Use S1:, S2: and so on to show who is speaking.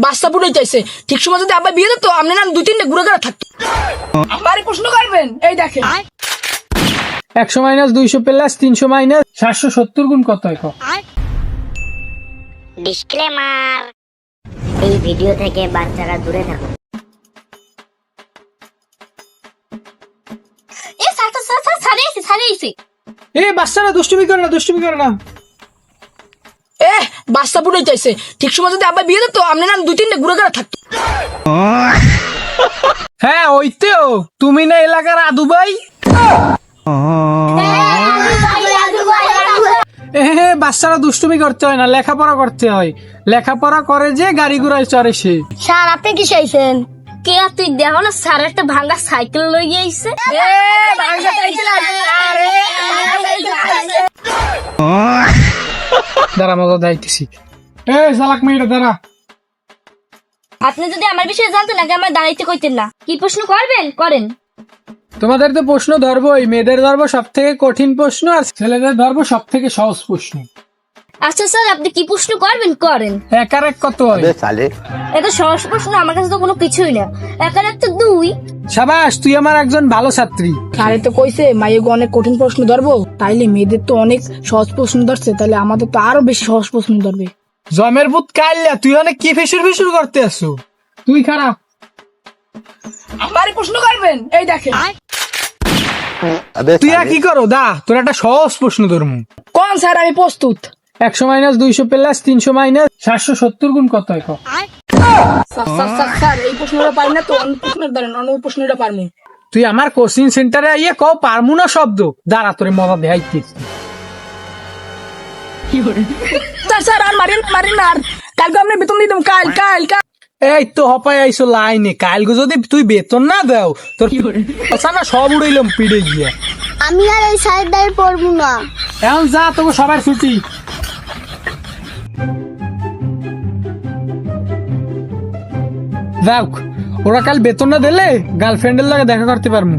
S1: বাচ্চা ফুটাই চাইছে ঠিক সময় যদি আব্বা বিয়ে দিত আপনি না 2-3টা ঘুরে ঘুরে থাকতো। আব্বারই প্রশ্ন করবেন, এই দেখেন
S2: 100 মাইনাস 200 প্লাস 300 মাইনাস 770 গুণ কত হয়?
S3: ডিসক্লেমার, এই ভিডিও থেকে বাচ্চারা দূরে থাকুন।
S2: এ বাচ্চারা দুষ্টুমি করে না।
S1: বাচ্চা ফুটাই চাইছে ঠিক সময় যদি আব্বা বিয়ে দিত আপনি না 2-3টা ঘুরে ঘুরে থাকতো।
S2: হ্যাঁ ওই তো তুমি না এলাকার আদু ভাই। বাচ্চারা দুষ্টুমি করতে হয় না, লেখাপড়া করতে হয়। লেখাপড়া করে যে গাড়ি ঘোড়ায় চড়ে সে।
S3: স্যার আপনি কি চাইছেন? কে তুই দেখো না স্যার একটা ভাঙা সাইকেল লই গিয়েছে।
S2: দাঁড়া মজা দাইতেছি। চালাক মেয়েটা দাঁড়া।
S3: আপনি যদি আমার বিষয়ে জানতেন আগে আমার দাঁড়াইতে কইতেন না। কি প্রশ্ন করবেন করেন।
S2: তোমাদের তো প্রশ্ন ধরবোই, মেয়েদের ধরবো সব থেকে কঠিন প্রশ্ন আর ছেলেদের ধরবো সব থেকে সহজ প্রশ্ন।
S3: আচ্ছা স্যার আপনি কি প্রশ্ন করবেন করেন।
S2: এক আর এক কত হয়?
S3: এত সহজ প্রশ্ন আমার কাছে তো কোনো কিছুই না। এক আর এক তো 2।
S2: সাবাস, তুই আমার একজন ভালো ছাত্রী।
S1: আরে তো কইছে মাইয়েগো অনেক কঠিন প্রশ্ন ধরবো, তাইলে মেয়েদের তো অনেক সহজ প্রশ্ন ধরছে, তাহলে আমাদের তো আরো বেশি সহজ প্রশ্ন ধরবে।
S2: জমের ভূত কাইল্লা, তুই অনেক কি ফিসুর করতে আসছো? তুই খারাপ।
S1: আব্বারই প্রশ্ন করবেন, এই দেখেন
S2: তুই আর কি করো দা, তোর একটা সহজ প্রশ্ন ধরমু।
S1: কোন স্যার আমি প্রস্তুত।
S2: 100 মাইনাস 200 প্লাস 300 মাইনাস 770 গুণ কত হয়?
S1: স্যার এই প্রশ্নটা পারি না তো, অন্য প্রশ্ন ধরেন, অন্য প্রশ্নটা পারবো।
S2: তুই আমার কোচিং সেন্টারে আইয়ে ক পারমু না শব্দ। দাঁড়া তোরে মজা দেখাইতেছি।
S1: স্যার আর মারেন না, আর কালকে আপনি বেতন দিতাম, কাল।
S2: এই তো হপাই আইসো লাইনে। কালকে যদি তুই বেতন না দাও তোর না সব উড়াইলাম পিড়ে গিয়া।
S3: আমি আর এই সাইডটাই পড়বো না।
S2: এখন যা, তোকে সবার ছুটি। যাক, ওরা কাল বেতন না দিলে গার্লফ্রেন্ডের লাগে দেখা করতে পারবো।